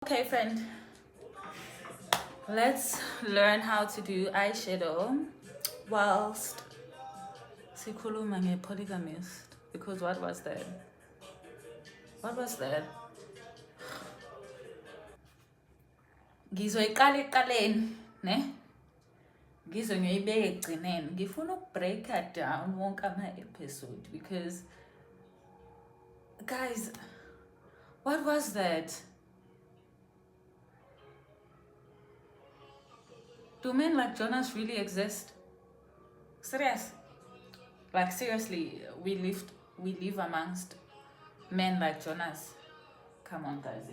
Okay, friend, let's learn how to do eyeshadow whilst sikhuluma nge-polygamist. Because what was that? Ngizoyiqala ekuqaleni, ne? Ngize ngiyibeke ekugcineni. Ngifuna ukubreaka down wonke ama-episode because, guys, what was that? Do men like Jonas really exist? Serious? Like seriously, we live amongst men like Jonas. Come on, guys,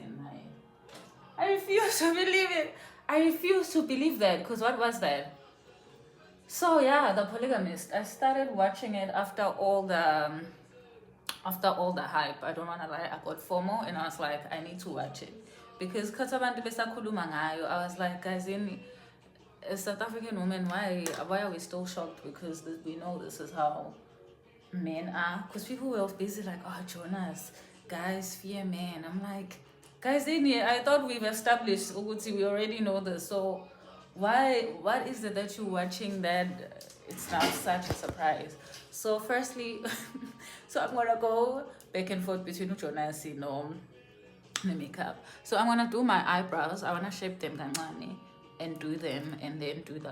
I refuse to believe it. I refuse to believe that. Because what was that? So yeah, The Polygamist. I started watching it after all the hype. I don't wanna lie, I got FOMO and I was like, I need to watch it. Because I was like, guys, as South African women, why are we still shocked? Because we know this is how men are. Because people were busy like, oh, Jonas, guys fear men. I'm like, guys, I thought we've established we already know this. So what is it that you're watching that it's not such a surprise? So firstly, so I'm gonna go back and forth between Jonas and the makeup. So I'm gonna do my eyebrows. I wanna shape them kancane and do them, and then do the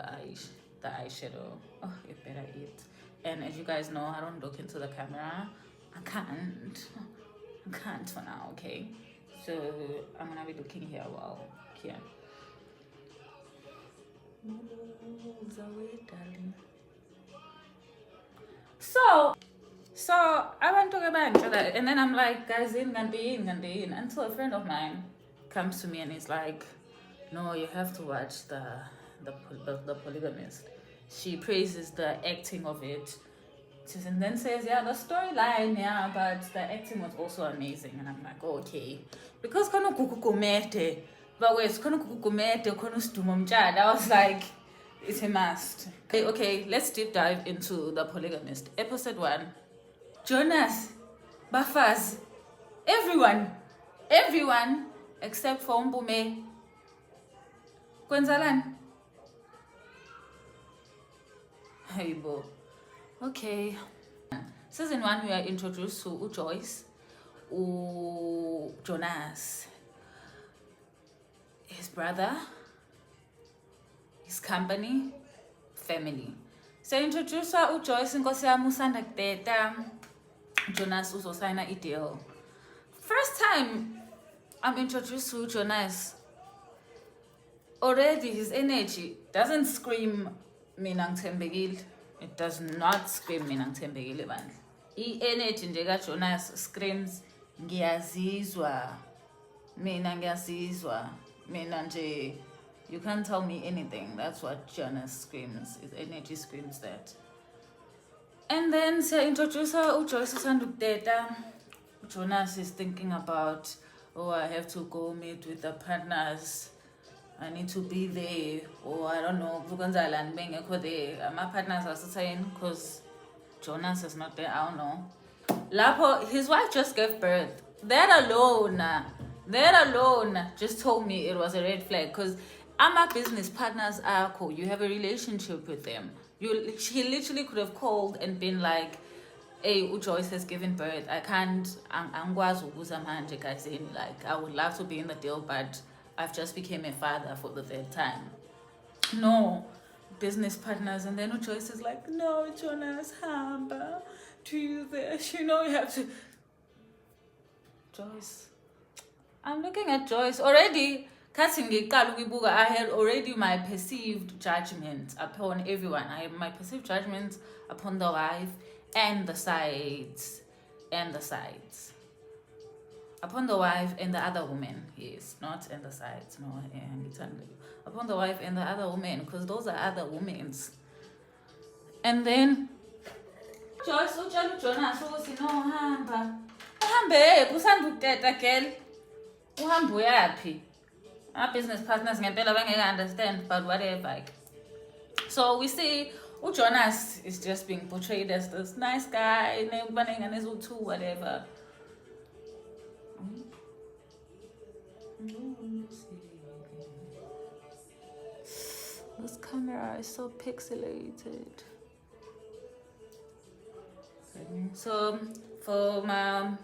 eyeshadow. Oh, you better eat. And as you guys know, I don't look into the camera. I can't for now, okay? So I'm gonna be looking here while here. So I went to go back to that, and then I'm like, guys, in until a friend of mine comes to me and he's like, no, you have to watch the Polygamist. She praises the acting of it, and then says, yeah, the storyline, yeah, but the acting was also amazing. And I'm like, okay, because I was like, it's a must. Okay, let's deep dive into the Polygamist. Episode 1. Jonas, Bafaz, everyone except for Mbume. Kwenzalani? Hey, bo. Okay. Season 1, we are introduced to Joyce, Jonas, his brother, his company, family. So introduce Joyce inkosi yami usanda kuteta. Jonas uzosayina ideal. First time I'm introduced to Jonas, already his energy doesn't scream mina ngithembekile. It does not scream mina ngithembekile bandla. I-energy nje kaJonas screams ngiyazizwa. Mina nje, you can't tell me anything. That's what Jonas screams. His energy screams that. And then introduce her Joyce usanda kuteta. Jonas is thinking about, oh, I have to go meet with the partners. I need to be there, or I don't know, my partners are saying because Jonas is not there, I don't know. Lapo, his wife just gave birth. That alone just told me it was a red flag, because my business partners are cool. You have a relationship with them. He literally could have called and been like, hey, Joyce has given birth. Like, I would love to be in the deal, but I've just became a father for the 3rd time. No, business partners. And then Joyce is like, no, Jonas, hamba, do this. You have to. Joyce. I'm looking at Joyce already. I had already my perceived judgment upon everyone. I have my perceived judgment upon the wife and the sides. Upon the wife and the other woman, yes, not and the sides, no, upon the wife and the other woman, because those are other women's. And then Joyce utshela Jonas ukuthi no, hamba kusanda ukuteta girl, uhamba uyaphi? Our business partners ngempela bangeke understand, but whatever. So we see Jonas is just being portrayed as this nice guy, whatever. This camera is so pixelated. So for my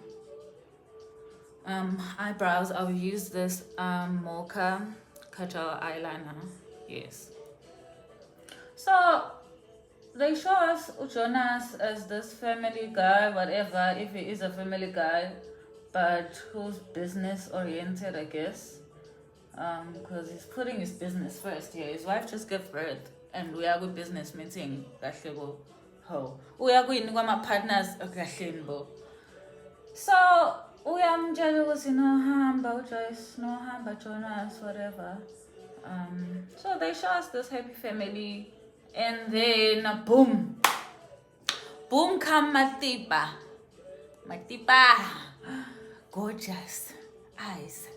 eyebrows, I'll use this Mocha Kajal eyeliner. Yes. So they show us Jonas as this family guy, whatever, if he is a family guy, but who's business oriented, I guess. Because he's putting his business first here. His wife just gave birth, and we are good business meeting. We are going to my partners. So we are jealous, no hamba Joyce, no hamba Jonas, whatever. So they show us this happy family, and then boom come Matipa, gorgeous eyes.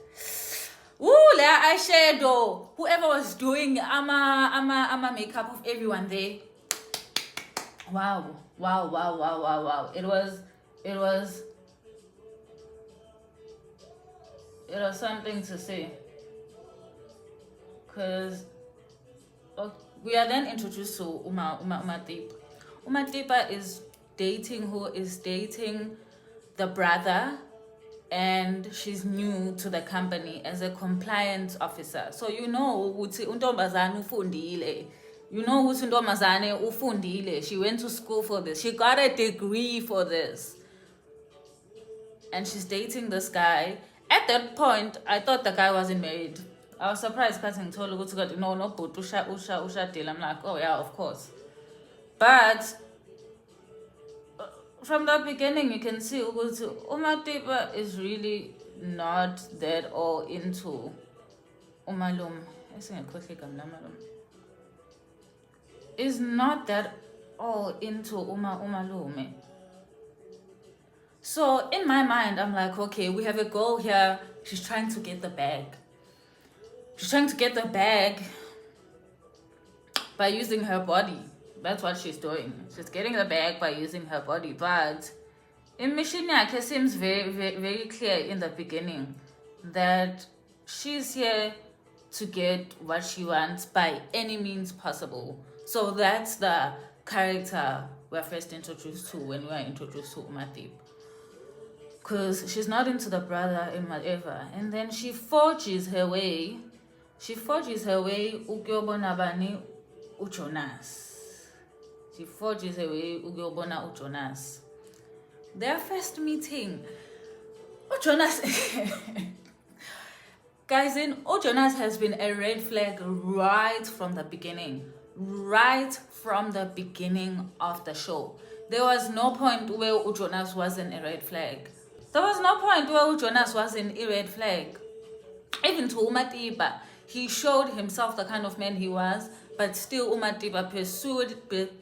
Ooh, their eyeshadow. Whoever was doing ama makeup of everyone there. Wow. It was something to see. Cause we are then introduced to Uma Deep. Uma Deepa is dating the brother, and she's new to the company as a compliance officer. So you know ukuthi untombazane ufundile. You know ukuthi untombazane ufundile. She went to school for this. She got a degree for this. And she's dating this guy. At that point, I thought the guy wasn't married. I was surprised because he told me, no, but usha deal. I'm like, oh yeah, of course. But from the beginning, you can see Uma Deepa is really not that all into Umalum. Is not that all into Umalume. So in my mind, I'm like, okay, we have a girl here. She's trying to get the bag. She's trying to get the bag by using her body. That's what she's doing. She's getting the bag by using her body. But in Mission Yake seems very, very, very clear in the beginning that she's here to get what she wants by any means possible. So that's the character we're first introduced to when we are introduced to Umadeep. Because she's not into the brother and whatever. And then she forges her way ukuyobona bani uJonas. She forges her way ukuyobona uJonas. Their first meeting, uJonas guys, uJonas has been a red flag right from the beginning. Right from the beginning of the show. There was no point where uJonas wasn't a red flag. There was no point where uJonas wasn't a red flag. Even to Umadeepa, he showed himself the kind of man he was, but still Umadeepa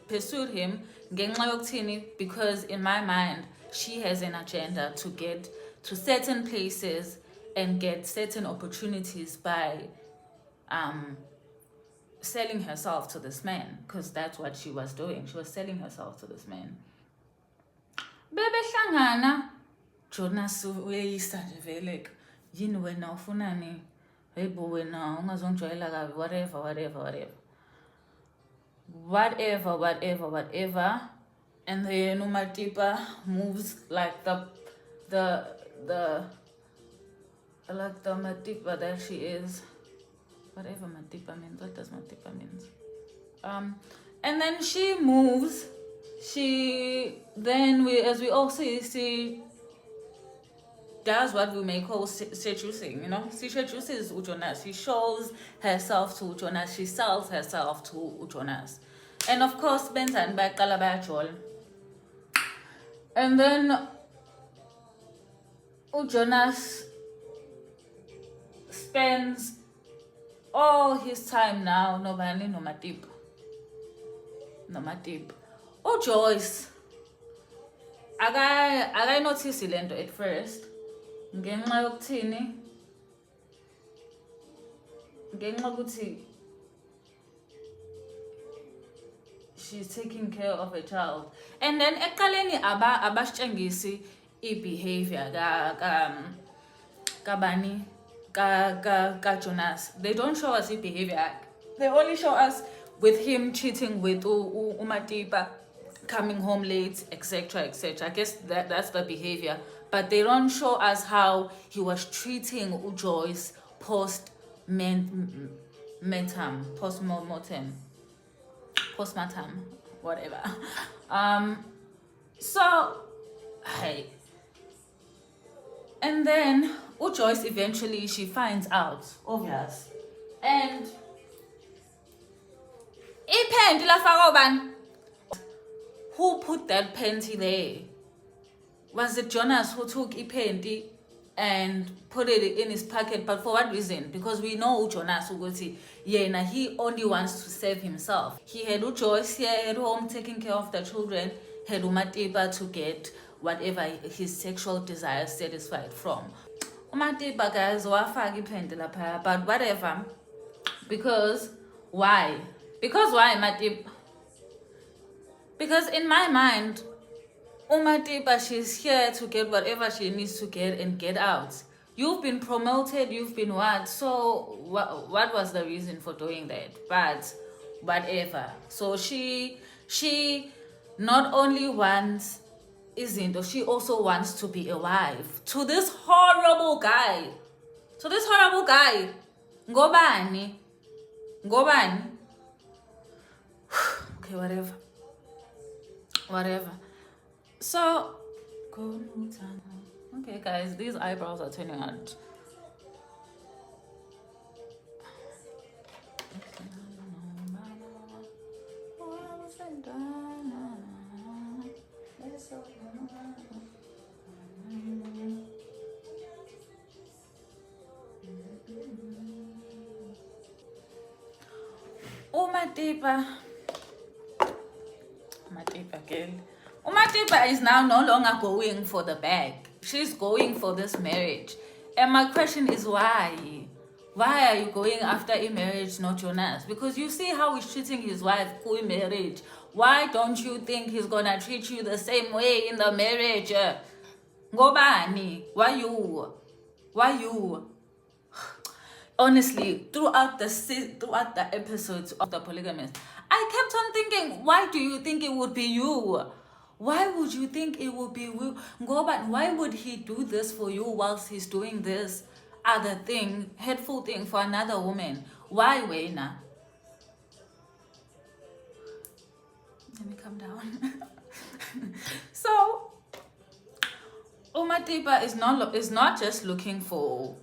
pursued him because in my mind, she has an agenda to get to certain places and get certain opportunities by selling herself to this man, because that's what she was doing. She was selling herself to this man. Bebehlangana Jonas uyeyisa nje vele yini wena ufunani hayibo wena ungazongijwayela kabi whatever. And then Umadeepa moves like the Madeepa that she is. Whatever Madeepa means. What does Madeepa means? And then she moves. As we all see does what we may call seducing, you know. She seduces uJonas. She shows herself to uJonas. She sells herself to uJonas. And of course, Benson by Kalabachol. And then uJonas spends all his time now no Madeep. Joyce. I noticed ilento at first. Ngenxa yokuthi she's taking care of a child. And then eqaleni abasitshengisi behavior kabani ka Jonas. They don't show us his behavior. They only show us with him cheating with Umatipa, coming home late, etc., etc. I guess that's the behavior. But they don't show us how he was treating Joyce postmortem, whatever. So, hey. And then Joyce eventually she finds out, obvious. And who put that panty there? Was it Jonas who took panty and put it in his pocket? But for what reason? Because we know Jonas he only wants to save himself. He had Joyce here at home taking care of the children, had Umatiba to get whatever his sexual desires satisfied from. Umatiba guys wafaki panty lapha, but whatever. Because why? Because why, Matip? Because in my mind, Umatiba, she's here to get whatever she needs to get and get out. You've been promoted, you've been what? So what was the reason for doing that? But whatever. So she not only wants she also wants to be a wife to this horrible guy. Ngobani. Okay, whatever. So, okay, guys, these eyebrows are turning out. Umatiba girl. Umatiba is now no longer going for the bag. She's going for this marriage. And my question is why? Why are you going after a marriage, not Jonas? Because you see how he's treating his wife in marriage. Why don't you think he's gonna treat you the same way in the marriage? Ngobani, why you? Honestly, throughout the episodes of The Polygamist, I kept on thinking, why do you think it would be you? Why would you think it would be you? Ngoba, why would he do this for you whilst he's doing this other thing, hateful thing for another woman? Why, Wayna? Let me calm down. So, Umatiba is not just looking for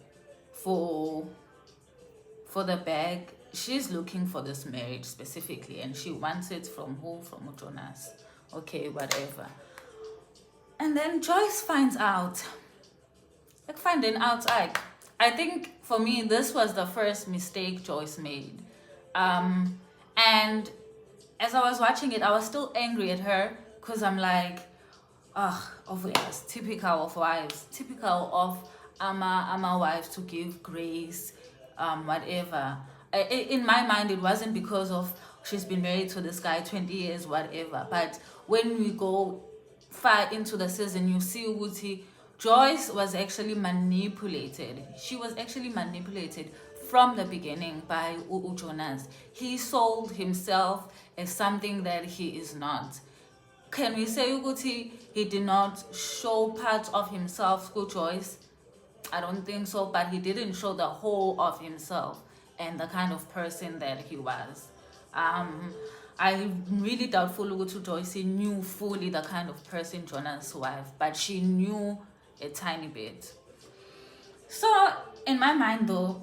the bag. She's looking for this marriage specifically, and she wants it from who? From Jonas. Okay, whatever. And then Joyce finds out. I think for me this was the first mistake Joyce made. And as I was watching it, I was still angry at her because I'm like, obvious, typical of wives, typical of ama wives to give grace, whatever. In my mind, it wasn't because of she's been married to this guy 20 years, whatever. But when we go far into the season, you see Uti, Joyce was actually manipulated. She was actually manipulated from the beginning by Jonas. He sold himself as something that he is not. Can we say Uguti he did not show part of himself to Joyce? I don't think so, but he didn't show the whole of himself and the kind of person that he was. I'm really doubtful Uguti Joyce knew fully the kind of person Jonas' wife, but she knew a tiny bit. So in my mind though,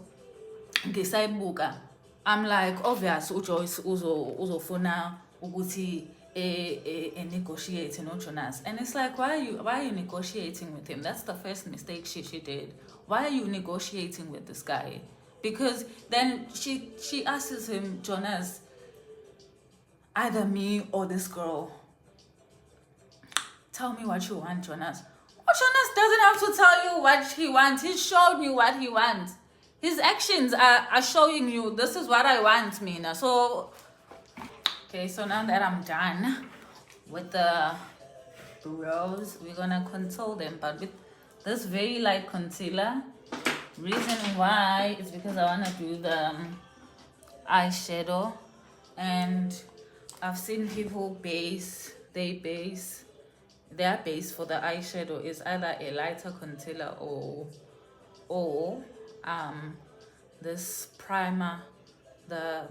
I'm like, obvious Joyce uzofuna Uguti negotiating with Jonas, and it's like, why are you negotiating with him? That's the first mistake she did. Why are you negotiating with this guy? Because then she asks him, Jonas, either me or this girl, tell me what you want, Jonas. Well, Jonas doesn't have to tell you what he wants. He showed you what he wants. His actions are showing you this is what I want, Mina. So okay, so now that I'm done with the brows, we're gonna contour them, but with this very light concealer, Reason why is because I want to do the eyeshadow, and I've seen people their base for the eyeshadow is either a lighter concealer or this primer, the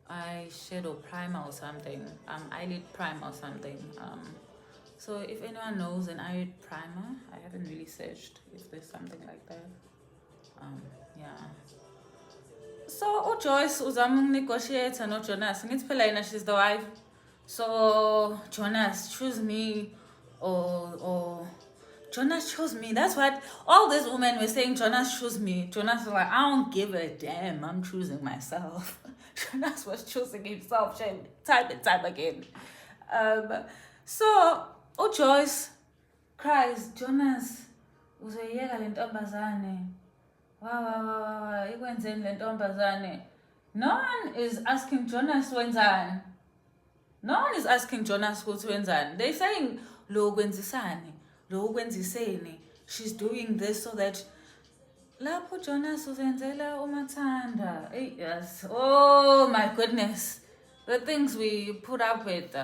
eyeshadow primer or something, eyelid primer or something. So if anyone knows an eyelid primer, I haven't really searched if there's something like that. Yeah. So Joyce uzama negotiate no Jonas. Ngithi phela yena she's the wife. So Jonas, choose me, or Jonas chose me. That's what all these women were saying. Jonas chose me. Jonas was like, I don't give a damn. I'm choosing myself. Jonas was choosing himself time and time again. So Joyce cries, Jonas, uzoyiyeka le ntombazane. Wow, ikwenzeni le ntombazane. No one is asking Jonas wenzani. No one is asking Jonas who's wenzani. They're saying, lo kwenzisani, lo kwenziseni. She's doing this so that lapho Jonas uzenzela umathanda. Yes. Oh my goodness. The things we put up with.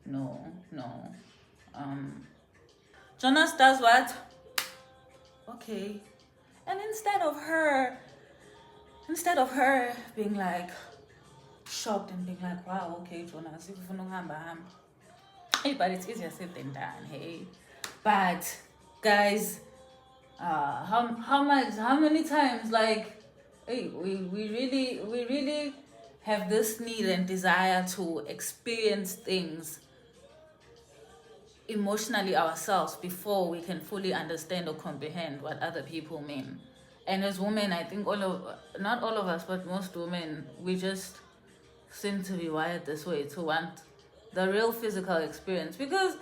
No. Jonas does what? Okay. And instead of her being like shocked and being like, wow, okay, Jonas, if you hamba. Hey, but it's easier said than done, hey. But guys, how many times, like, hey, we really have this need and desire to experience things emotionally ourselves before we can fully understand or comprehend what other people mean. And as women, I think not all of us, but most women, we just seem to be wired this way, to want the real physical experience. Because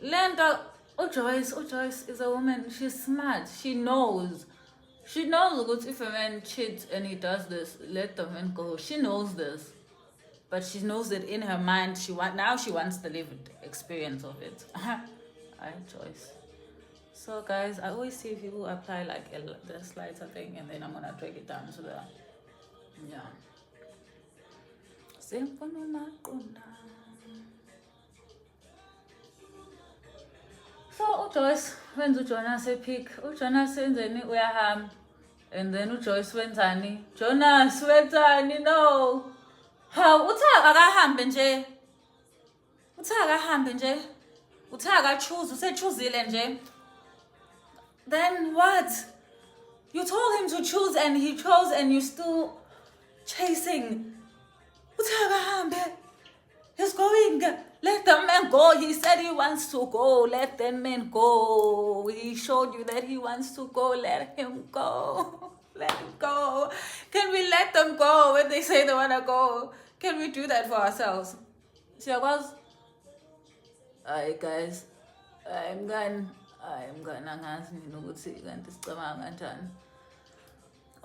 Lenda, Joyce is a woman. She's smart. She knows that if a man cheats and he does this, let the man go. She knows this, but she knows that in her mind she wants the lived experience of it. Joyce. So guys, I always see people apply like the slicer thing, and then I'm gonna drag it down to the So Joyce wenza uJonas epick. uJonas enzeni uyahamba. And then uJoyce wenzani? Jonas wenzani? No. Uthaka akahambe nje. Uthaka choose, usechuzile nje. Then what? You told him to choose and he chose and you still chasing. Uthaka hambe. He's going. Let the man go. He said he wants to go. Let the man go. He showed you that he wants to go. Let him go. Let him go. Can we let them go when they say they want to go? Can we do that for ourselves? See, alright guys, I'm gonna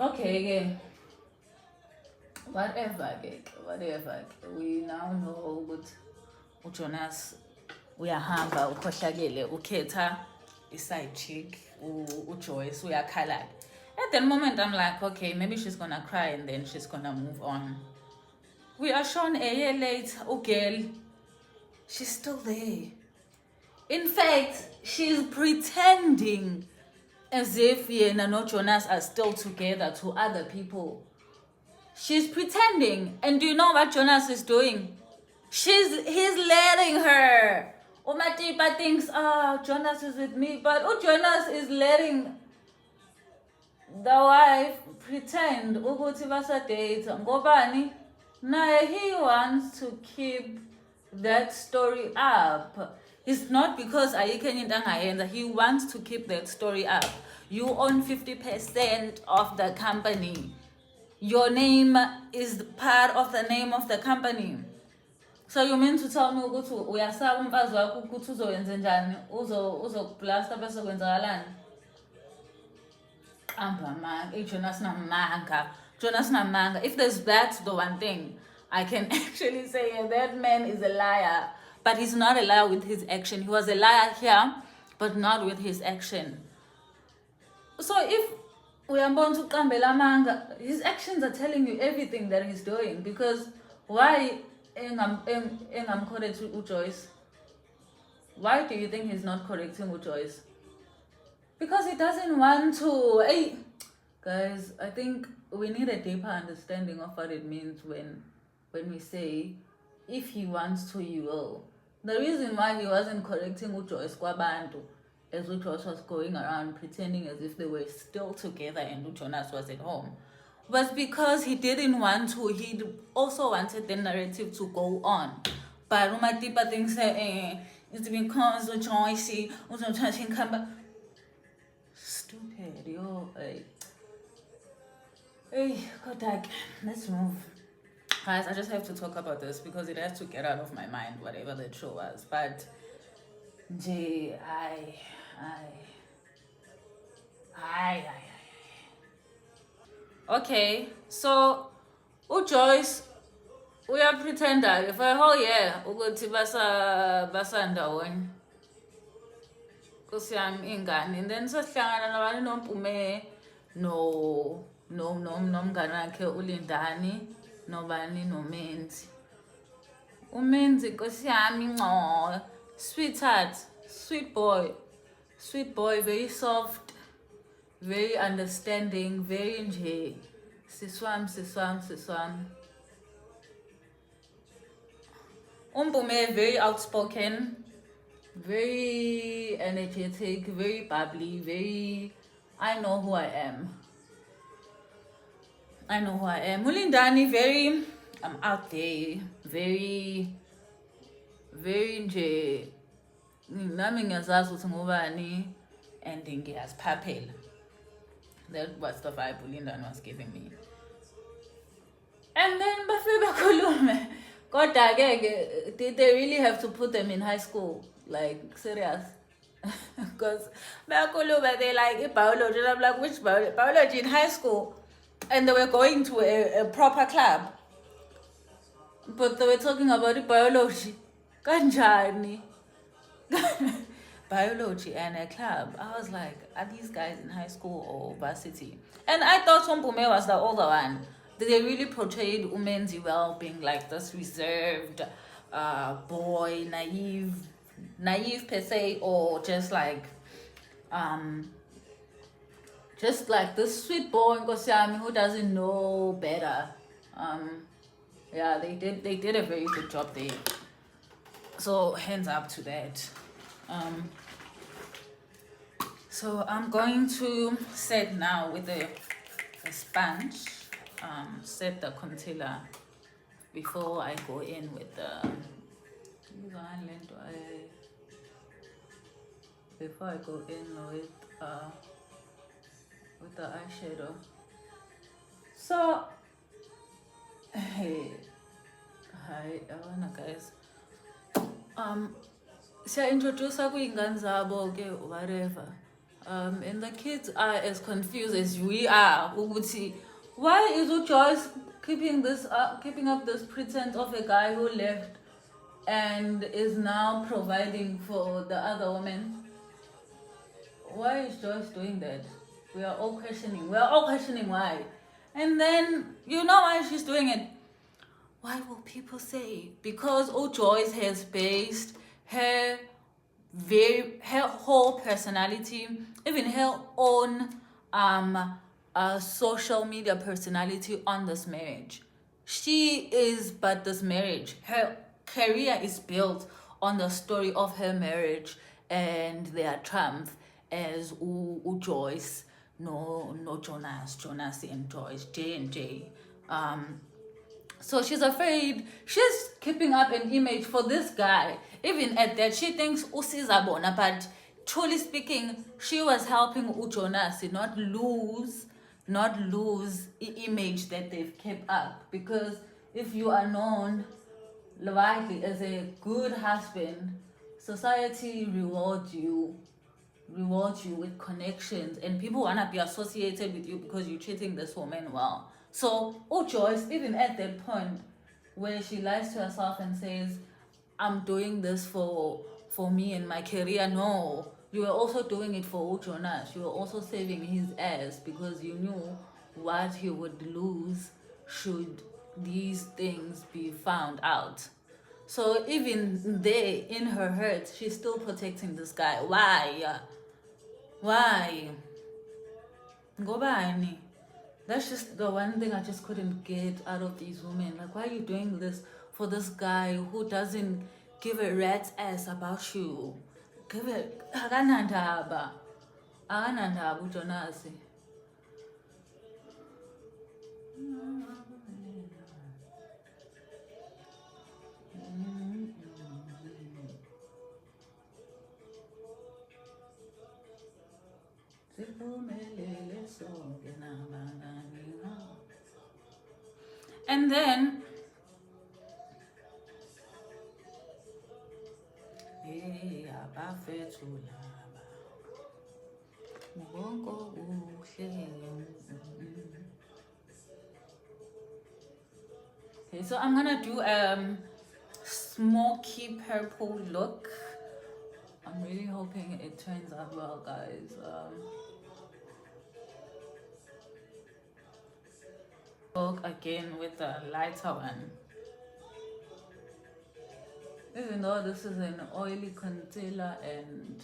okay, again. Whatever. We now know what uJonas uyahamba ukhohlakele ukhetha iside chick uJoyce uyakhala. At that moment I'm like, okay, maybe she's gonna cry and then she's gonna move on. We are shown a year later, girl, she's still there. In fact, she's pretending as if Yena and Jonas are still together to other people. She's pretending. And do you know what Jonas is doing? He's letting her. Umatipa thinks, Jonas is with me. But Jonas is letting the wife pretend ukuthi basadate. Ngobani? Now he wants to keep that story up. It's not because he wants to keep that story up. You own 50% of the company. Your name is part of the name of the company. So you mean to tell me ukuthi uyasaba umfazi wakho ukuthi uzowenza njani? Uzoblasta bese kwenzakalani? Jonas Namanga. If that's the one thing I can actually say, that man is a liar. But he's not a liar with his action. He was a liar here, but not with his action. So if we are born to Kambela Manga, his actions are telling you everything that he's doing. Because why engam correct Joyce? Why do you think he's not correcting Joyce? Because he doesn't want to. Hey, guys, I think we need a deeper understanding of what it means when we say if he wants to, he will. The reason why he wasn't correcting Joyce Kwabantu as Joyce was going around pretending as if they were still together and Jonas was at home was because he didn't want to. He also wanted the narrative to go on. But Rumatipa thinks it's because Joyce was touching come. Stupid, yo. Hey, God, let's move. Guys, I just have to talk about this because it has to get out of my mind, whatever the show was. But, Okay, so, Joyce, we are pretender. For a whole year, ukuthi basa ndawonye. Nkosi yami ingane. And then sasihlangana nabanye noMpume nomngane wakhe uLindani nobani noMenzi. uMenzi nkosi yami ngco. Sweetheart, sweet boy, very soft, very understanding, very nje. Siswam. Umpume very outspoken, very energetic, very bubbly, very I know who I am. Mulindani very I'm out there, very nje nami ngiyazazi ukuthi ngubani and ngiyaziphaphela. That was the vibe Ulindani was giving me. And then bafike bakhulume. Kodwa ke did they really have to put them in high school? Like serious? Because they're like biology, and I'm like, which biology in high school? And they were going to a proper club, but they were talking about biology. Kanjani? Biology and a club. I was like, are these guys in high school or varsity? And I thought Sompume was the older one. They really portrayed Umenzi well, being like this reserved boy, naive per se, or just like this sweet boy Nkosiyami who doesn't know better. Yeah, they did a very good job there. So hands up to that. So I'm going to set now with a sponge. Set the concealer before I go in with the with the eyeshadow. So hey, hi, guys. Siya introduce kuyingane zabo ke whatever. And the kids are as confused as we are. Why is Joyce keeping up this pretense of a guy who left and is now providing for the other woman? Why is Joyce doing that? We are all questioning why. And then you know why she's doing it. Why will people say? Because Joyce has based her whole personality, even her own social media personality on this marriage. She is but this marriage. Her career is built on the story of her marriage and their triumph as Joyce, no Jonas and Joyce, J&J. So she's afraid, she's keeping up an image for this guy. Even at that, she thinks Usizabona, but truly speaking, she was helping Jonas not lose the image that they've kept up. Because if you are known widely as a good husband, society rewards you with connections, and people want to be associated with you because you're treating this woman well. So Joyce, even at that point where she lies to herself and says, I'm doing this for me and my career, no, You were also doing it for Jonas. You were also saving his ass because you knew what he would lose should these things be found out. So even there, in her hurt, she's still protecting this guy. Why? Why? Ngobani? That's just the one thing I just couldn't get out of these women. Like, why are you doing this for this guy who doesn't give a rat's ass about you? Give it. Akanandaba. Akanandaba uJonas. And then okay, so I'm gonna do smoky purple look. I'm really hoping it turns out well, guys. Look again with the lighter one. Even though this is an oily concealer and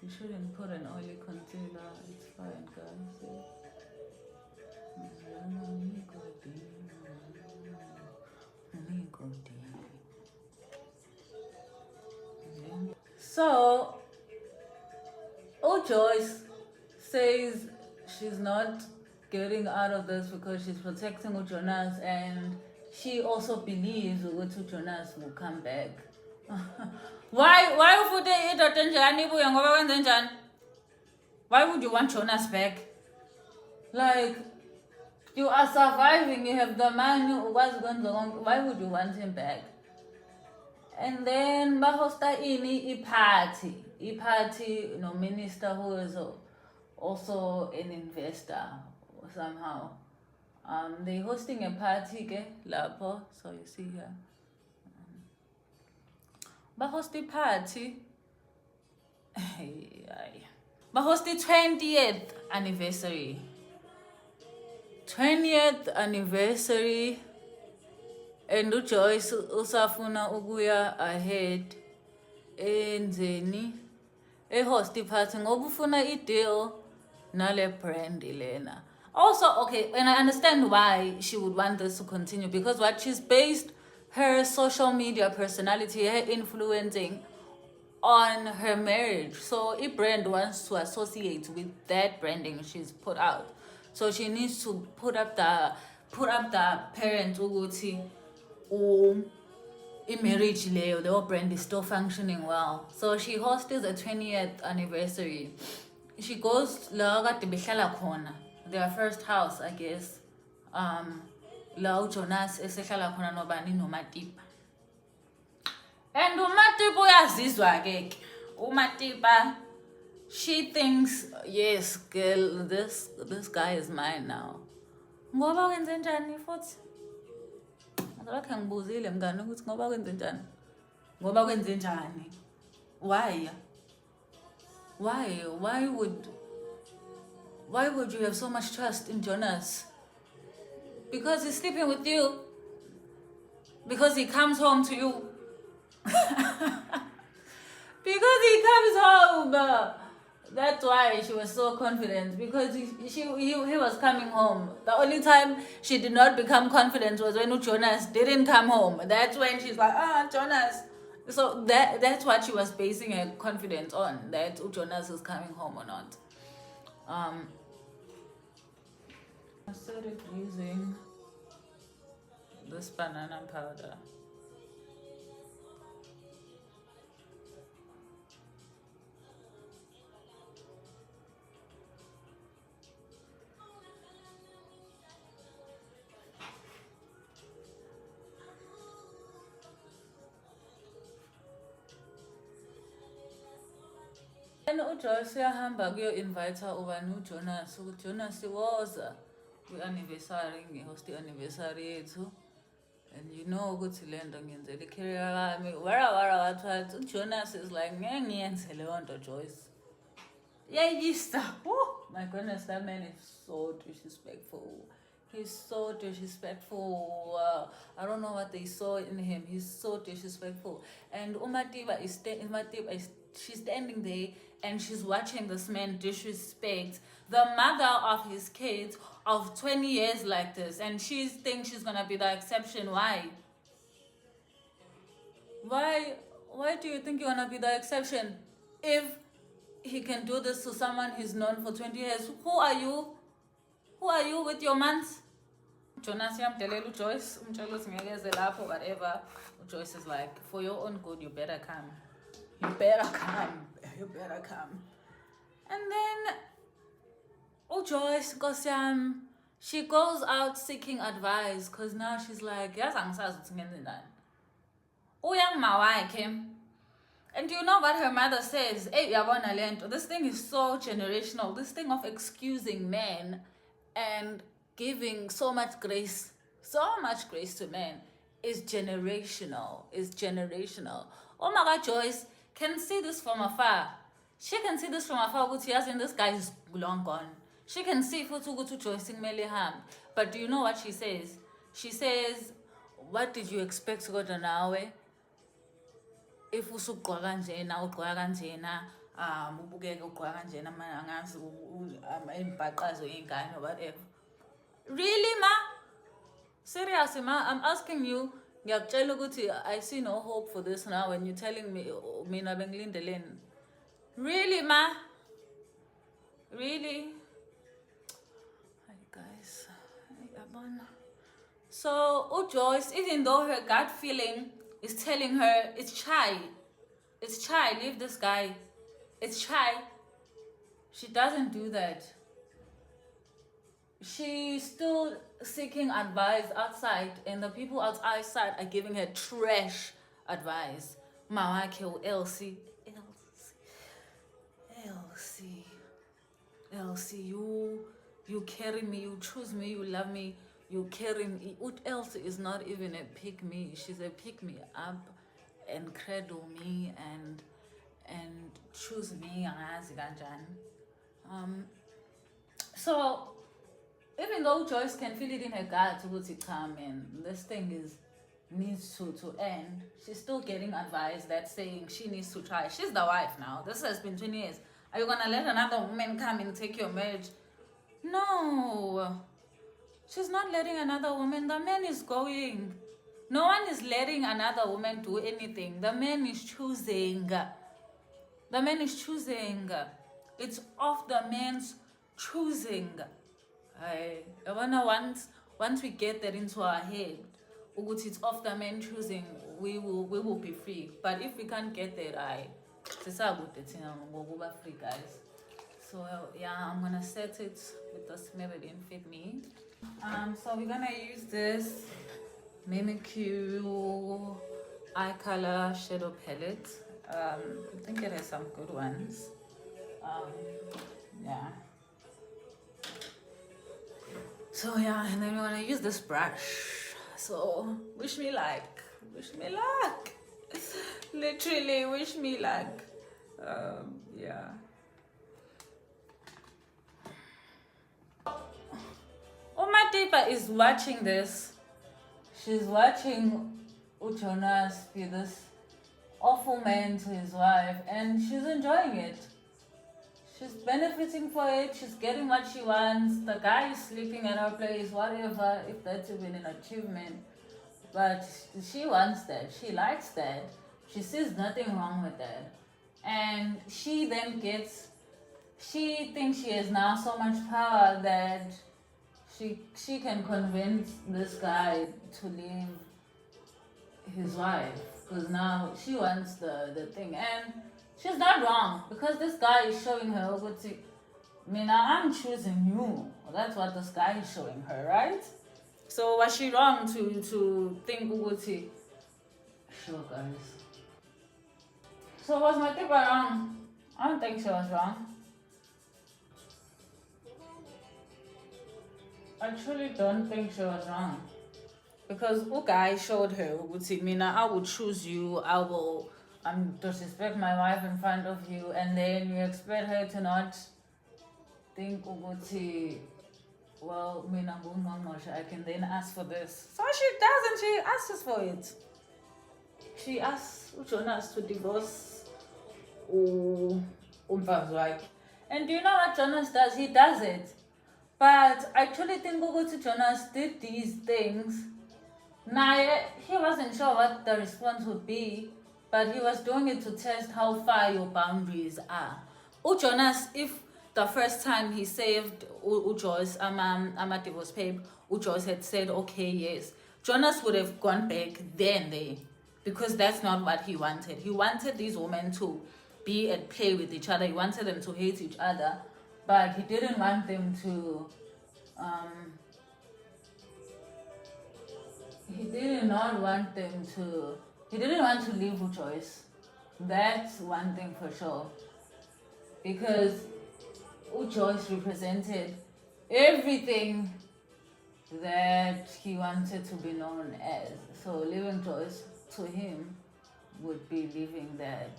you shouldn't put an oily concealer, it's fine, guys. So, Joyce says she's not getting out of this because she's protecting Jonas, and she also believes that Jonas will come back. Why would you want Jonas back? Like, you are surviving, you have the man who was going on. Why would you want him back? And then bahosta ini party, no minister who is also an investor somehow. They hosting a party ke lapho, so you see here. Bahosti party. Bahosti 20th anniversary. 20th anniversary. And uJoyce usafuna ukuya ahead enzeni host party ngoba ufuna ideal nale brand lena. Also, okay, and I understand why she would want this to continue, because what she's based her social media personality, her influencing on her marriage. So if brand wants to associate with that branding she's put out, so she needs to put up the parent ukuthi marriage leyo, the whole brand is still functioning well. So she hosted the 20th anniversary. She goes la kade behlala khona, their first house, I guess. La uJonas esehlala khona nobani noMatipa. And uMatipa uyazizwa ke. uMatipa, she thinks, yes, girl, this guy is mine now. Ngoba wenze njani futhi? Akhe ngibuzile mngani ukuthi ngoba kwenze njani? Ngoba kwenze njani? Why? Why would you have so much trust in Jonas? Because he's sleeping with you. Because he comes home to you. Because he comes home. That's why she was so confident, because he was coming home. The only time she did not become confident was when Jonas didn't come home. That's when she's like, Jonas. So that's what she was basing her confidence on, that Jonas is coming home or not. I started using this banana powder. And uJoyce uyahamba kuyo-invite ubani uJonas ukuthi Jonas woza kwi-anniversary, ngihost i-anniversary yethu, and you know ukuthi le nto ngiyenzela i-career yami wara wathi uJonas is like ngeke ngiyenze leyo nto Joyce. Yeah, my goodness, that man is so disrespectful. He's so disrespectful. I don't know what they saw in him. He's so disrespectful. And she's standing there and she's watching this man disrespect the mother of his kids of 20 years like this. And she thinks she's gonna be the exception. Why? Why do you think you're gonna be the exception? If he can do this to someone he's known for 20 years, who are you? Who are you with your months? Jonas yamdelela uJoyce, umtshela ukuthi ngeke lapho whatever. Joyce is like, for your own good, you better come. You better come. You better come. And then Joyce, Nkosi she goes out seeking advice because now she's like, yazi angisazi ukuthi ngenze njani. Uyangima wakhe. And do you know what her mother says? Hey, yabona lento. This thing is so generational. This thing of excusing men and giving so much grace to men is generational. Oh my God, Joyce can see this from afar. She can see this from afar. This guy is long gone. She can see futhi Joyce kumele ham. But do you know what she says? She says, what did you expect to go to nawe? If usugqoka kanjena ugqoka kanjena ubukeke ugqoka kanjena angazi imbhaqazo yengane or whatever. Really, ma? Seriously, ma? I'm asking you. Ngiyakutshela ukuthi I see no hope for this now when you're telling me mina bengilindeleni. Really, ma? Really? Hi guys. So, Joyce, even though her gut feeling is telling her it's Chai, leave this guy, it's Chai, she doesn't do that. She's still seeking advice outside, and the people outside are giving her trash advice. Mawake, Elsie, you carry me, you choose me, you love me, you carry me. Elsie is not even a pick me. She's a pick me up and cradle me and choose me. So even though Joyce can feel it in her gut to come and this thing needs to end, she's still getting advice that's saying she needs to try. She's the wife now. This has been 20 years. Are you gonna let another woman come and take your marriage? No. She's not letting another woman. The man is going. No one is letting another woman do anything. The man is choosing. It's of the man's choosing. I wanna once we get that into our head, it's of the man choosing, we will be free. But if we can't get that, we'll free, guys. So yeah, I'm gonna set it with this Maybelline Fit Me. So we're gonna use this Mimikyu eye color shadow palette. I think it has some good ones. Yeah. So yeah, and then we're gonna use this brush. So wish me luck. Literally, wish me luck. Yeah. My Deepa is watching this. She's watching Jonas be this awful man to his wife, and she's enjoying it. She's benefiting for it. She's getting what she wants. The guy is sleeping at her place, whatever, if that's even an achievement. But she wants that. She likes that. She sees nothing wrong with that. And she then she thinks she has now so much power that she can convince this guy to leave his wife. Because now she wants the thing. And she's not wrong, because this guy is showing her, I'm choosing you. That's what this guy is showing her, right? So was she wrong to think Uguti? Sure, guys. So was my tip wrong? I don't think she was wrong. I truly don't think she was wrong. Because guy showed her, I will choose you, I will disrespect my wife in front of you, and then you expect her to not think ukuthi, well, mina ngungqongqoshe, I can then ask for this. So she doesn't, she asks for it. She asks Jonas to divorce umfazi wakhe. And do you know what Jonas does? He does it. But I truly think ukuthi Jonas did these things. Now, he wasn't sure what the response would be, but he was doing it to test how far your boundaries are. Jonas, if the first time he saved Joyce, I'm a divorce babe, Joyce had said, okay, yes, Jonas would have gone back then, because that's not what he wanted. He wanted these women to be and play with each other. He wanted them to hate each other, but he didn't want them to, he didn't want to leave with Joyce. That's one thing for sure. Because Joyce represented everything that he wanted to be known as. So leaving Joyce to him would be leaving that.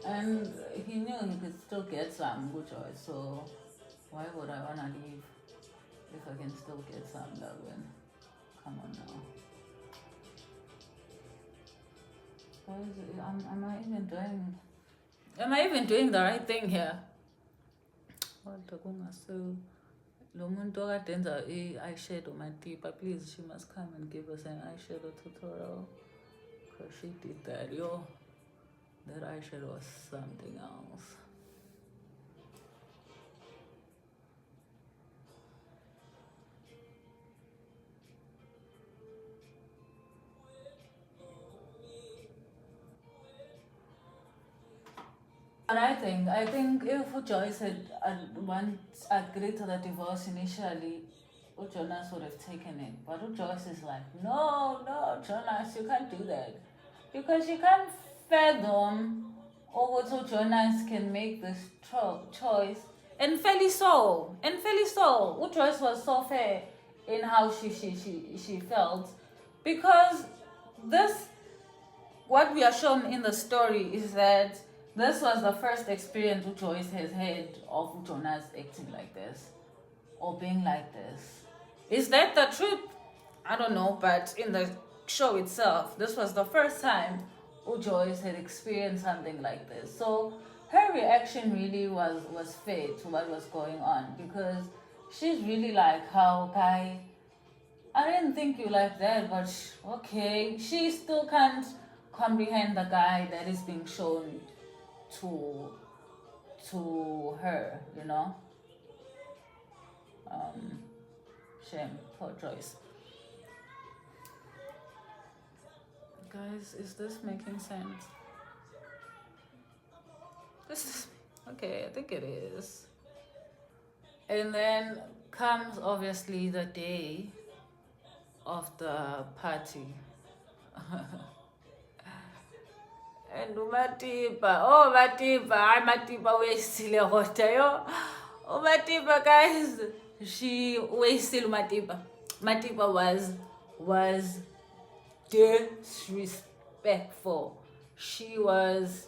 And he knew he could still get some good Joyce. So why would I want to leave if I can still get some loving? Come on now. Am I even doing the right thing here? Eyeshadow Matipa, please, she must come and give us an eyeshadow tutorial, because she did that. That eyeshadow was something else. But I think if Joyce had once agreed to the divorce initially, Jonas would have taken it. But Joyce is like, no, Jonas, you can't do that. Because you can't fathom what Jonas can make this choice. And fairly so. Joyce was so fair in how she felt. Because what we are shown in the story is that this was the first experience Joyce has had of Jonas acting like this or being like this. Is that the truth? I don't know, but in the show itself, this was the first time Joyce had experienced something like this. So her reaction really was fair to what was going on, because she's really like, how guy, I didn't think you like that, but okay. She still can't comprehend the guy that is being shown to her, shame, poor Joyce. Guys, is this making sense? This is okay, I think it is. And then comes obviously the day of the party. And Matiba, Matiba wasted yo. Oh, Matiba, guys, she wasted Matiba. Matiba was disrespectful. She was,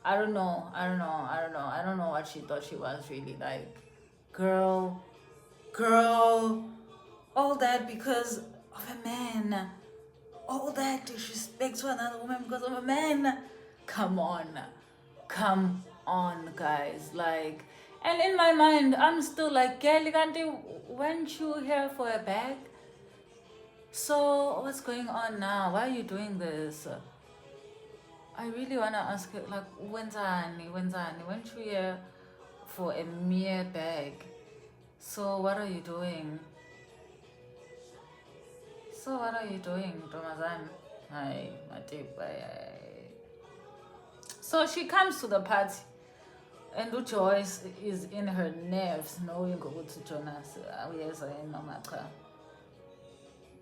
I don't know what she thought she was really like. Girl, all that because of a man. All that disrespect to another woman because of a man. Come on, guys. Like, and in my mind, I'm still like, girl, weren't you here for a bag? So what's going on now? Why are you doing this? I really wanna ask her, like, when's weren't you here for a mere bag? So what are you doing? Tomazan? Hi, Matiba. So she comes to the party, and Joyce is in her nerves, knowing go to Jonas. Yes, I know my car.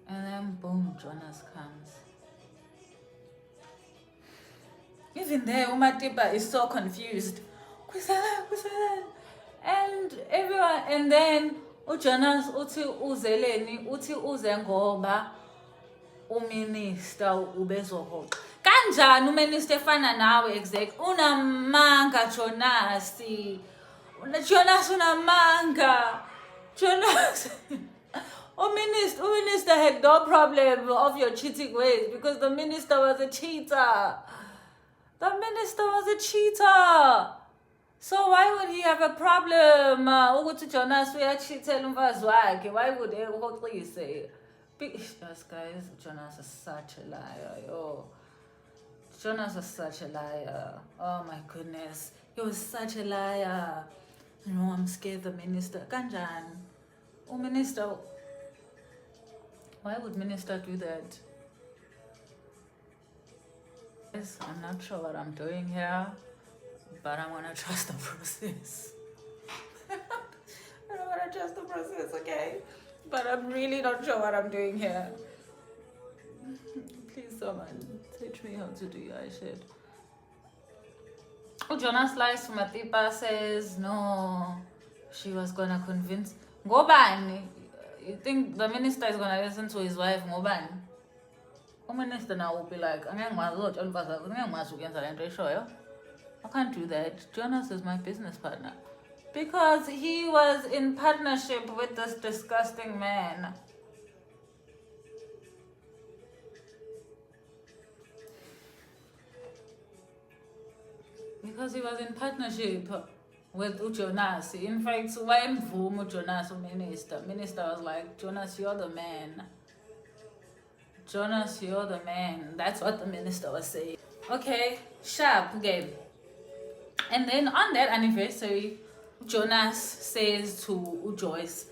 And then boom, Jonas comes. Even there, Umatiba is so confused. And everyone, and then Jonas uthi uzeleni, uthi uze ngoba uminister ubezohoxa. Kanjani uminister efana nawe exact unamanga Jonas. Jonas unamanga. Jonas Minister had no problem of your cheating ways because the minister was a cheater. The minister was a cheater. So why would he have a problem? Jonas why would he say? Yes, guys, Jonas is such a liar. Yo. Jonas is such a liar. Oh my goodness. He was such a liar. You know, I'm scared the minister. Kanjan. Oh, minister. Why would minister do that? Yes, I'm not sure what I'm doing here, but I'm gonna trust the process. I don't wanna trust the process, okay? But I'm really not sure what I'm doing here. Please, someone teach me how to do eyeshadow. Oh, Jonas Lies Matipa says no, she was gonna convince. Ngobani, you think the minister is gonna listen to his wife? Ngobani? The minister now will be like, I can't do that. Jonas is my business partner. Because he was in partnership with this disgusting man. Because he was in partnership with Jonas. In fact, when Jonas minister was like, Jonas, you're the man. Jonas, you're the man. That's what the minister was saying. Okay, sharp game. And then on that anniversary, Jonas says to Joyce,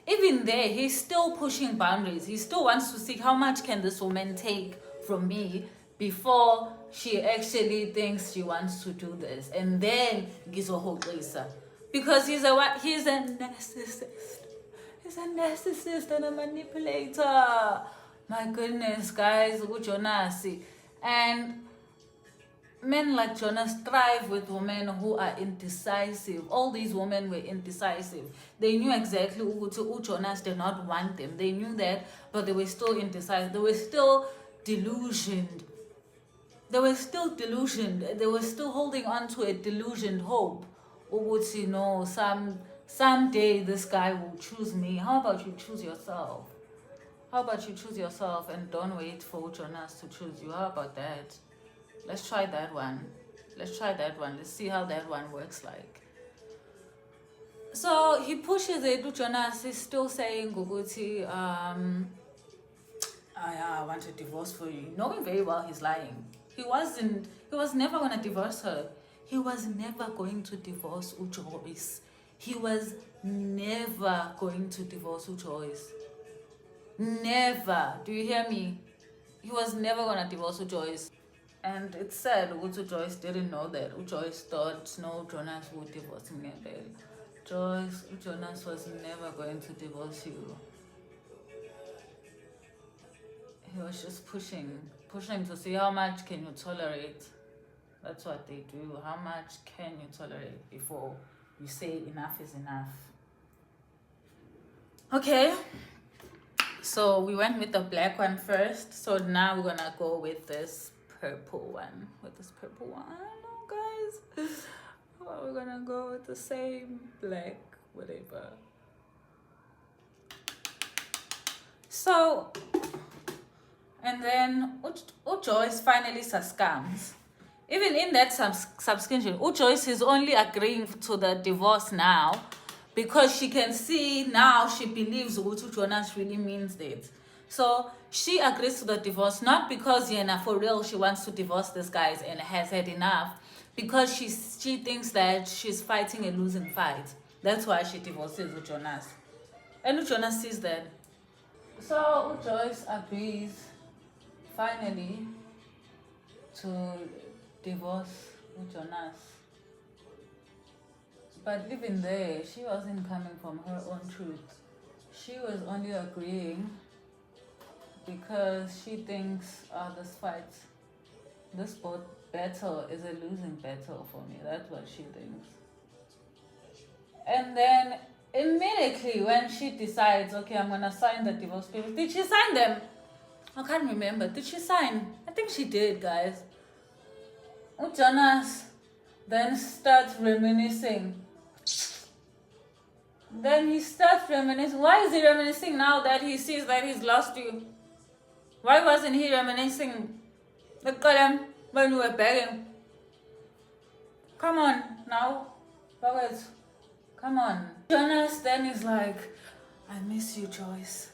even there, he's still pushing boundaries. He still wants to see how much can this woman take from me before she actually thinks she wants to do this. And then because he's a narcissist. He's a narcissist and a manipulator. My goodness, guys, Jonas. And men like Jonas thrive with women who are indecisive. All these women were indecisive. They knew exactly who Jonas did not want them. They knew that, but they were still indecisive. They were still delusioned. They were still holding on to a delusioned hope. Someday this guy will choose me. How about you choose yourself? How about you choose yourself and don't wait for Jonas to choose you? How about that? Let's try that one. Let's see how that one works like. So he pushes it to Jonas. He's still saying, Guguti, I want a divorce for you. Knowing very well he's lying. He was never going to divorce her. He was never going to divorce Joyce. He was never going to divorce Joyce. Never. Do you hear me? He was never going to divorce Joyce. And it's sad Joyce didn't know that. Joyce thought, no, Jonas would divorce him. Jonas was never going to divorce you. He was just pushing to see how much can you tolerate. That's what they do. How much can you tolerate before you say enough is enough? Okay. So we went with the black one first. So now we're gonna go with this purple one. Oh, guys. Well, we're gonna go with the same black, whatever. So, and then Joyce finally succumbs. Even in that subscription, Joyce is only agreeing to the divorce now because she can see now, she believes Jonas really means it. So she agrees to the divorce, not because for real she wants to divorce this guy and has had enough, because she thinks that she's fighting a losing fight. That's why she divorces Jonas. And Jonas sees that. So Joyce agrees finally to divorce Jonas. But even there, she wasn't coming from her own truth. She was only agreeing because she thinks this battle is a losing battle for me. That's what she thinks. And then Immediately when she decides, okay, I'm gonna sign the divorce papers, did she sign them? I can't remember. Did she sign? I think she did, guys. Jonas then starts reminiscing. Then he starts reminiscing. Why is he reminiscing now that he sees that he's lost you? Why wasn't he reminiscing? Look at him when you were begging. Come on now. Robert, come on. Jonas then is like, I miss you, Joyce.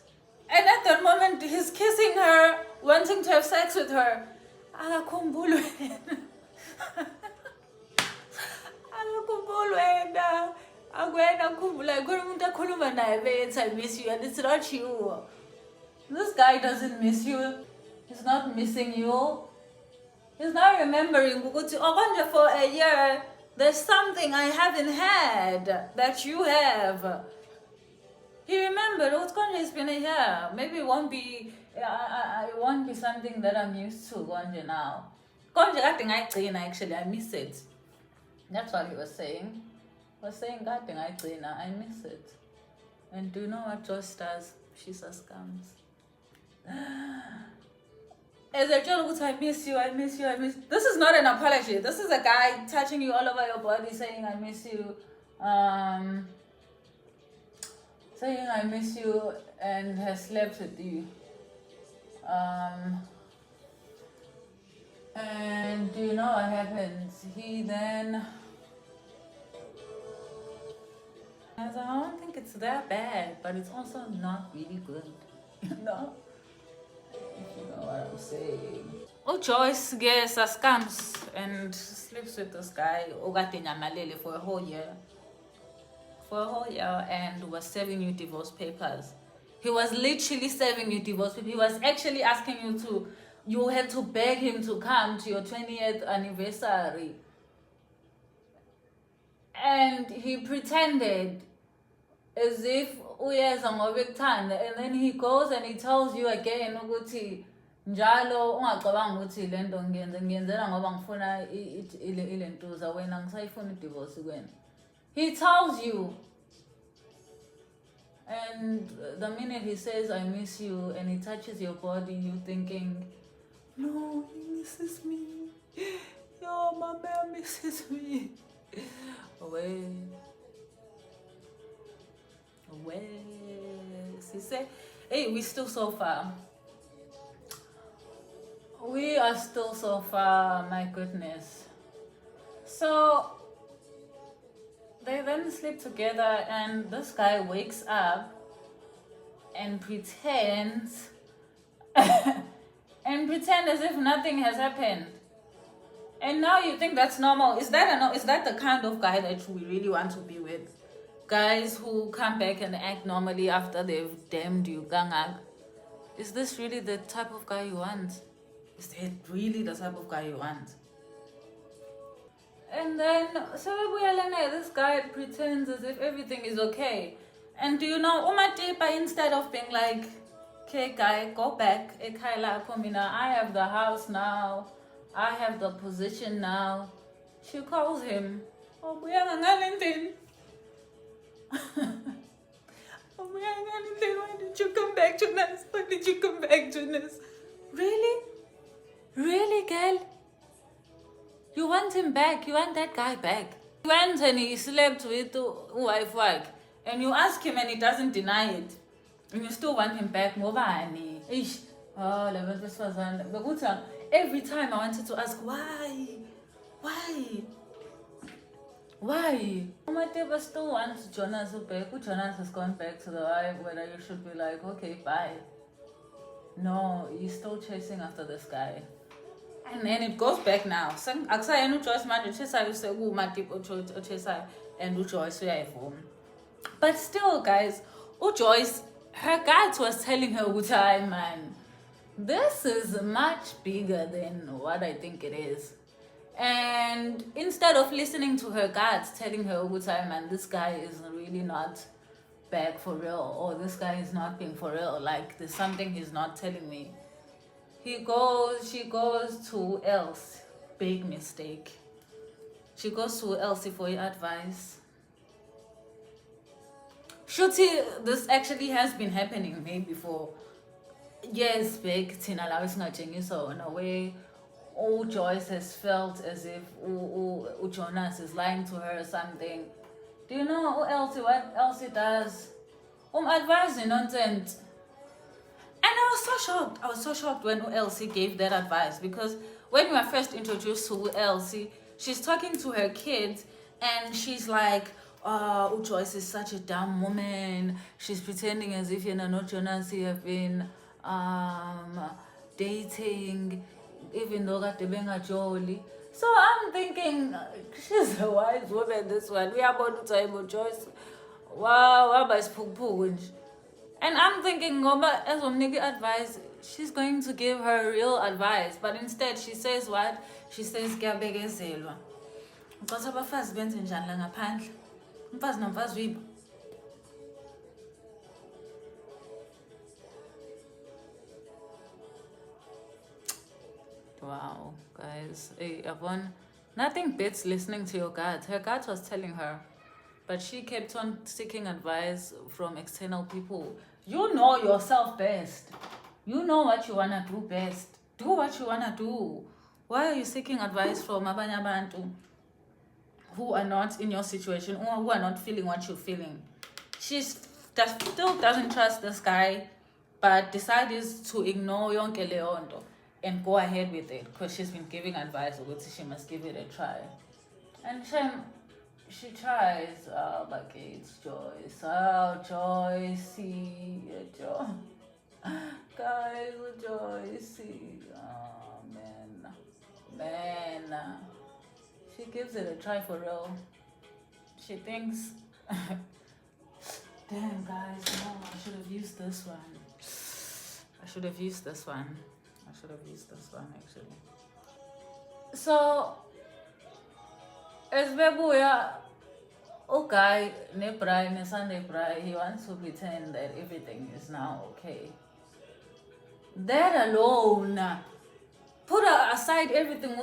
And at that moment, he's kissing her, wanting to have sex with her. Akakhumbula wena. Akakhumbula wena. Akwena khumbula khona umuntu akhuluma naye bethi I miss you, and it's not you. This guy doesn't miss you. He's not missing you. He's not remembering ukuthi okonje for a year. There's something I haven't had that you have. He remembered, oh, it's been a year. Maybe it won't be something that I'm used to now. Actually, I miss it. That's what he was saying. He was saying, I miss it. And do you know what Joyce does? She succumbs. As a joke, I miss you, I miss you, I miss you. This is not an apology. This is a guy touching you all over your body saying, I miss you. Saying I miss you and has slept with you. And do you know what happens? He then... I don't think it's that bad, but it's also not really good. You know? If you know what I'm saying. Oh, Joyce gets a scams and sleeps with this guy for a whole year. And was serving you divorce papers. He was literally serving you divorce papers. He was actually asking you had to beg him to come to your 20th anniversary. And he pretended as if uyeza ngoba ekuthanda, and then he goes and he tells you again ukuthi njalo ungacabanga ukuthi lento ngiyenzela ngoba ngifuna ile ntuza wena ngisayifuna divorce kwena. He tells you, and the minute he says I miss you and he touches your body, you thinking, no, he misses me. Yo, my man misses me. Well, he said, hey, we still so far. We are still so far, my goodness. So they then sleep together, and this guy wakes up and pretends as if nothing has happened. And now you think that's normal. Is that the kind of guy that we really want to be with? Guys who come back and act normally after they've damned you, gangag. Is this really the type of guy you want? Is it really the type of guy you want? And then, this guy pretends as if everything is okay. And do you know, Umatepa, instead of being like, okay, guy, go back. I have the house now. I have the position now. She calls him. Oh, why did you come back to us? Why did you come back to us? Really? Really, girl? You want him back? You want that guy back? He went and he slept with the wife, and you ask him and he doesn't deny it. And you still want him back. Every time I wanted to ask, why? Umatepa still wants Jonas back. Jonas has gone back to the wife, whether you should be like, okay, bye. No, he's still chasing after this guy. And then it goes back now. But still, guys, Joyce, her guides was telling her, man, this is much bigger than what I think it is. And instead of listening to her guides telling her, man, this guy is really not back for real, or this guy is not being for real, like there's something he's not telling me. She goes to Elsie. Big mistake. She goes to Elsie for advice. Shuti, this actually has been happening maybe for years back. Tina la so in a way, Joyce has felt as if Jonas is lying to her or something. Do you know Elsie what Elsie does? Advising nonsense. And I was so shocked. I was so shocked when Elsie gave that advice, because when we were first introduced to Elsie, she's talking to her kids and she's like, oh, Joyce is such a dumb woman. She's pretending as if not Jonas have been dating, even though got the benga jolly. So I'm thinking, she's a wise woman, this one. We are about to talk about Joyce. Wow, and I'm thinking, Ngoba, as Omniki advice, she's going to give her real advice. But instead, she says what? She says, Kiyabekezelwa. Because abafazi benze njani la ngaphandle. Umfazi nomfazi wiba. Wow, guys. Hey, Avon, nothing beats listening to your gut. Her gut was telling her. But she kept on seeking advice from external people. You know yourself best. You know what you want to do best. Do what you want to do. Why are you seeking advice from abanye abantu who are not in your situation, or who are not feeling what you're feeling? She still doesn't trust this guy, but decided to ignore yonke leonto and go ahead with it, because she's been giving advice, or she must give it a try. And she tries, but it's Joyce. Oh, Joyce. Joyce. Guys, Joyce. Oh, man. She gives it a try for real. She thinks, damn, guys, no, I should have used this one. I should have used this one, actually. So, as Bebuya, guy, ne Sunday Brai, he wants to pretend that everything is now okay. That alone, put aside everything,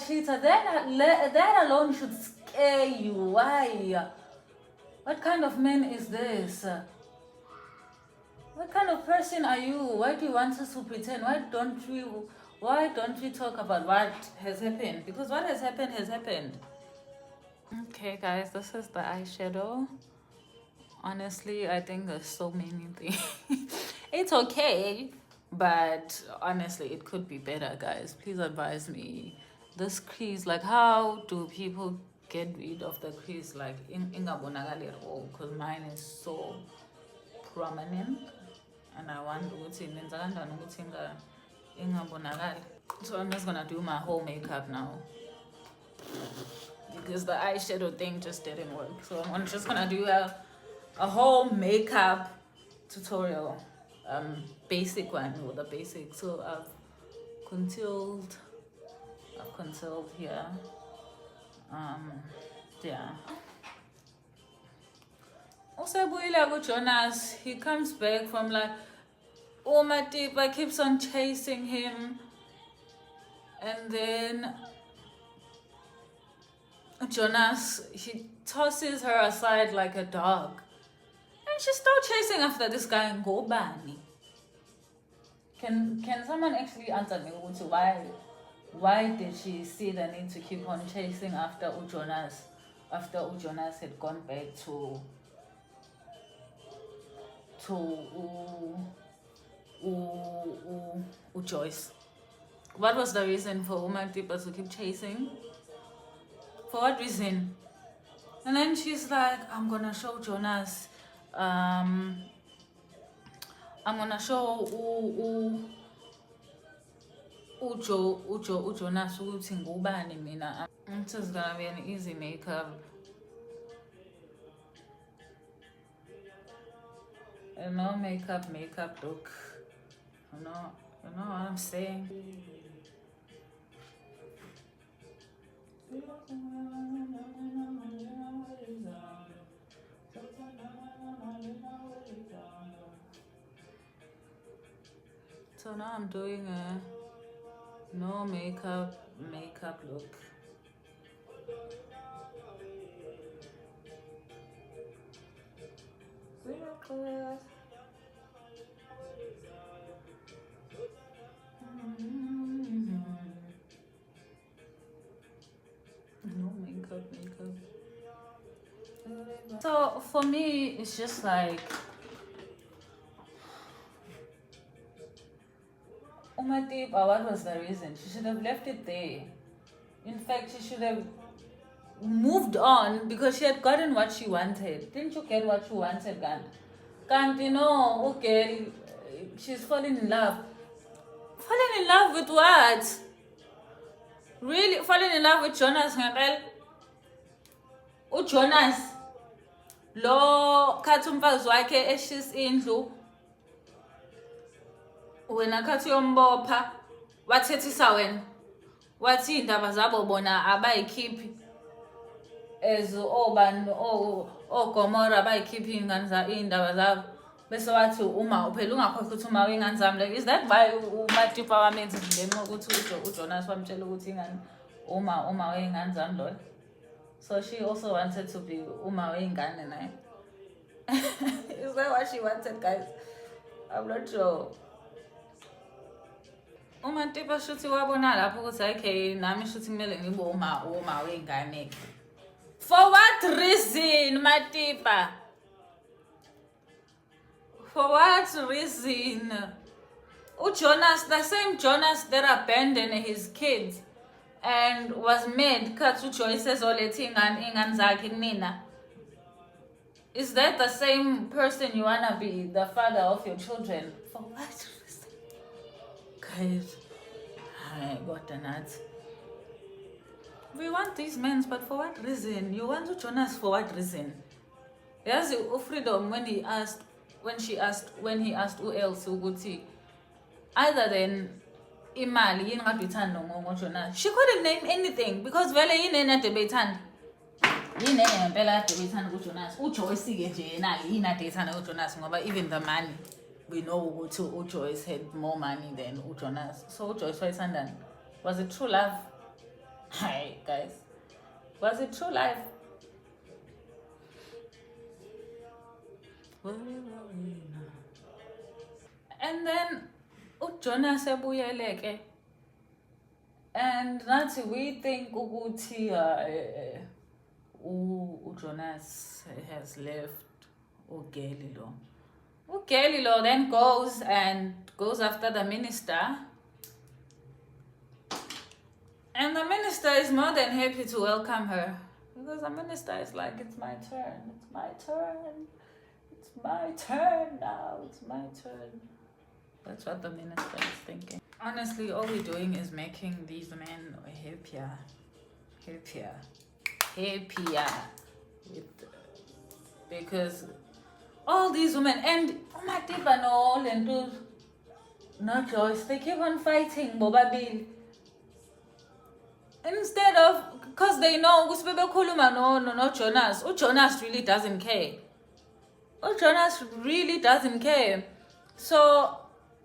cheater, that alone should scare you. Why? What kind of man is this? What kind of person are you? Why do you want us to pretend? Why don't we talk about what has happened? Because what has happened has happened. Okay, guys, this is the eyeshadow. Honestly, I think there's so many things. It's okay, but honestly, it could be better, guys. Please advise me. This crease, like, how do people get rid of the crease? Like, ingabonakali at all, because mine is so prominent, and I want ingabonakali. So I'm just gonna do my whole makeup now, because the eyeshadow thing just didn't work. So I'm just gonna do a whole makeup tutorial, basic one, with the basic. So I've concealed here. Yeah. Also, Jonas, he comes back from like, oh my deep, I keeps on chasing him, and then Jonas, he tosses her aside like a dog, and she's still chasing after this guy and go bani. Can someone actually answer me why did she see the need to keep on chasing after Jonas after Jonas had gone back to Joyce? What was the reason for woman people to keep chasing? For what reason? And then she's like, I'm gonna show Jonas, I'm gonna show Jonas ukuthi ngubani mina. This is gonna be an easy makeup. No makeup look. You know what I'm saying? So now I'm doing a no makeup look. So for me, it's just like, Umatiba, what was the reason? She should have left it there. In fact, she should have moved on because she had gotten what she wanted. Didn't you get what you wanted, Gan? Can't you know, okay, she's falling in love. Falling in love with what? Really? Falling in love with Jonas, Ngabel? Oh, Jonas. Lo khathi umfazi wakhe eshisa indlu wena khathi uyombopha wathethisa wena wathi indaba zabo bona abayikhiphi as obani ogomora abayikhiphi indaba zabo bese wathi uma phela ungakhohlwa ukuthi uma wengane zami like, is that why uMatipa wamenza ngenxa ukuthi uJonas wamtshela ukuthi ingane uma wengane zami lo. So she also wanted to be uma wengane naye. Is that what she wanted, guys? I'm not sure. uMatipa shuthi wabona lapho ukuthi okay nami shuthi kumele ngibe uma wengane. For what reason, Matipa? For what reason? Jonas, the same Jonas that abandoned his kids and was made kathu choices olethi ingane zakhe kunina. Is that the same person you wanna be, the father of your children? For what reason? Guys, I got a nut. We want these men, but for what reason? You want to Jonas for what reason? Yes, Freedom when he asked who else ukuthi other than imali yini ngade uyithanda ngoJonas. She couldn't name anything because vele yini ade beyithanda. Yini ngempela ade beyithanda kuJonas. uJoyce ke nje yena yini ade eyithanda kuJonas ngoba even the money we know ukuthi uJoyce had more money than uJonas. So uJoyce wayithandani? Was it true love? Hi guys. Was it true love? And then uJonas ebuyeleke and nathi we think ukuthi uJonas has left uGelilo then goes after the minister, and the minister is more than happy to welcome her because the minister is like, it's my turn now, it's my turn. That's what the minister is thinking. Honestly, all we're doing is making these men happier. Because all these women, and Matipa no Joyce, they keep on fighting Bobabili. Instead of, because they know, no Jonas. Jonas really doesn't care. Jonas really doesn't care. So,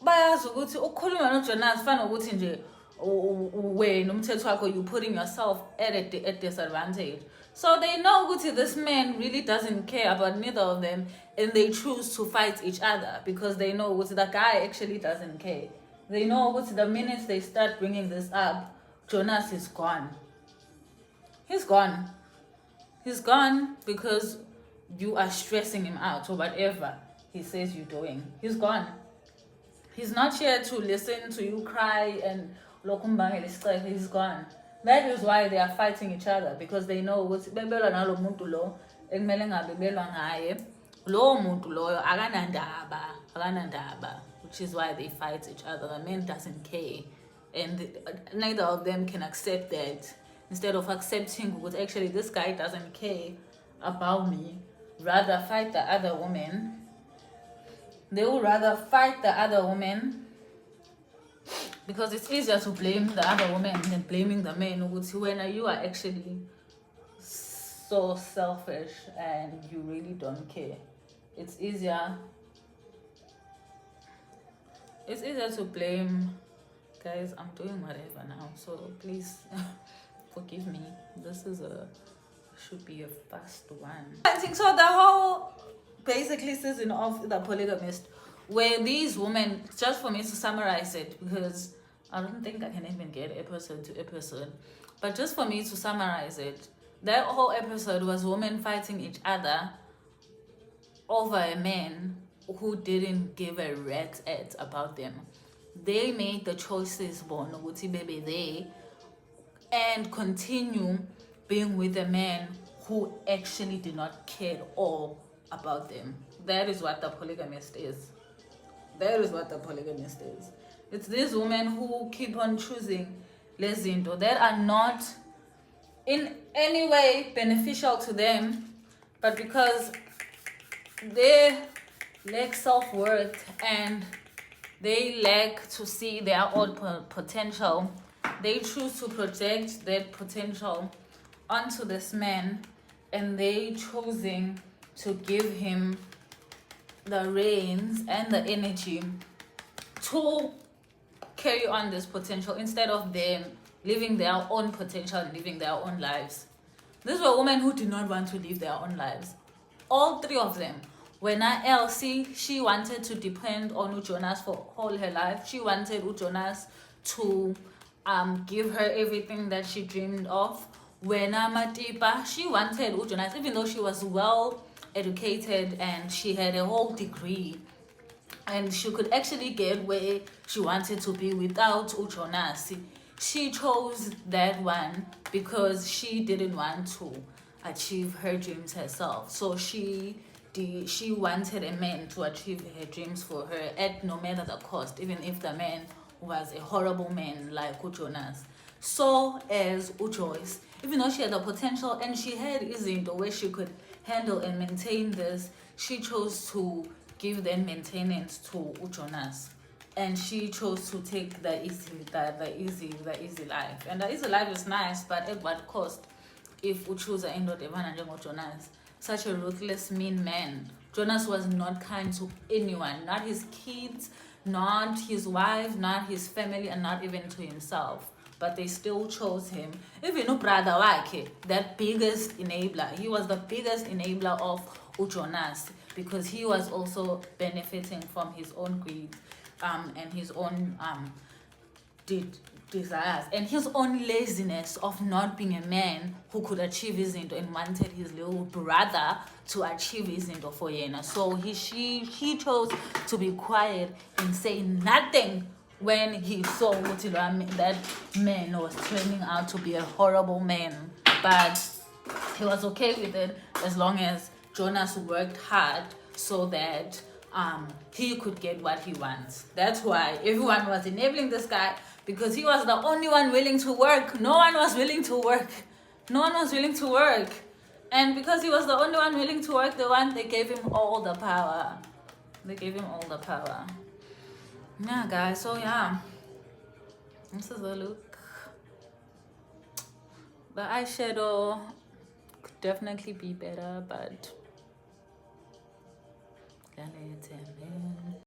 bayazi ukuthi ukukhuluma noJonas fana ukuthi nje wena umthetho wakho you putting yourself at a disadvantage. So they know ukuthi this man really doesn't care about neither of them, and they choose to fight each other because they know ukuthi the guy actually doesn't care. They know ukuthi the minute they start bringing this up, Jonas is gone. He's gone because you are stressing him out or whatever he says you're doing. He's gone. He's not here to listen to you cry and he's gone. That is why they are fighting each other, because they know what's bebelwa nalo muntu lo ekumele ngabebelwa ngaye. Lo muntu loyo akanandaba, which is why they fight each other. The man doesn't care, and neither of them can accept that. Instead of accepting what actually this guy doesn't care about me, rather fight the other woman. They would rather fight the other woman because it's easier to blame the other woman than blaming the man. When you are actually so selfish and you really don't care, it's easier to blame. Guys, I'm doing whatever now, so please forgive me. This is should be a fast one. I think so. The whole basically season of The Polygamist, where these women, just for me to summarize it, because I don't think I can even get episode to episode, but just for me to summarize it, that whole episode was women fighting each other over a man who didn't give a rat's ass about them. They made the choices born ukuthi bebe there and continue being with a man who actually did not care at all about them. That is what the polygamist is. That is what the polygamist is. It's these women who keep on choosing lezinto that are not in any way beneficial to them, but because they lack self-worth and they lack to see their own potential, they choose to project that potential onto this man, and they choosing to give him the reins and the energy to carry on this potential instead of them living their own potential and living their own lives. These were women who did not want to live their own lives. All three of them. When Elsie, she wanted to depend on Jonas for all her life. She wanted Jonas to give her everything that she dreamed of. When Matipa, she wanted Jonas, even though she was well educated and she had a whole degree, and she could actually get where she wanted to be without Jonas. She chose that one because she didn't want to achieve her dreams herself. So she wanted a man to achieve her dreams for her at no matter the cost, even if the man was a horrible man like Jonas. So as Joyce, even though she had the potential and she had the way she could handle and maintain this, she chose to give the maintenance to Jonas, and she chose to take the easy life. And the easy life is nice, but at what cost? If you choose Jonas, such a ruthless, mean man. Jonas was not kind to anyone, not his kids, not his wife, not his family, and not even to himself. But they still chose him. Even brother Wake, that biggest enabler, he was the biggest enabler of Jonas, because he was also benefiting from his own greed and his own desires and his own laziness of not being a man who could achieve his into and wanted his little brother to achieve his into for Yena. So he chose to be quiet and say nothing when he saw that man was turning out to be a horrible man. But he was okay with it as long as Jonas worked hard so that he could get what he wants. That's why everyone was enabling this guy, because he was the only one willing to work. No one was willing to work. No one was willing to work. And because he was the only one willing to work, they gave him all the power. They gave him all the power. Yeah, guys, so yeah. This is the look. The eyeshadow could definitely be better, but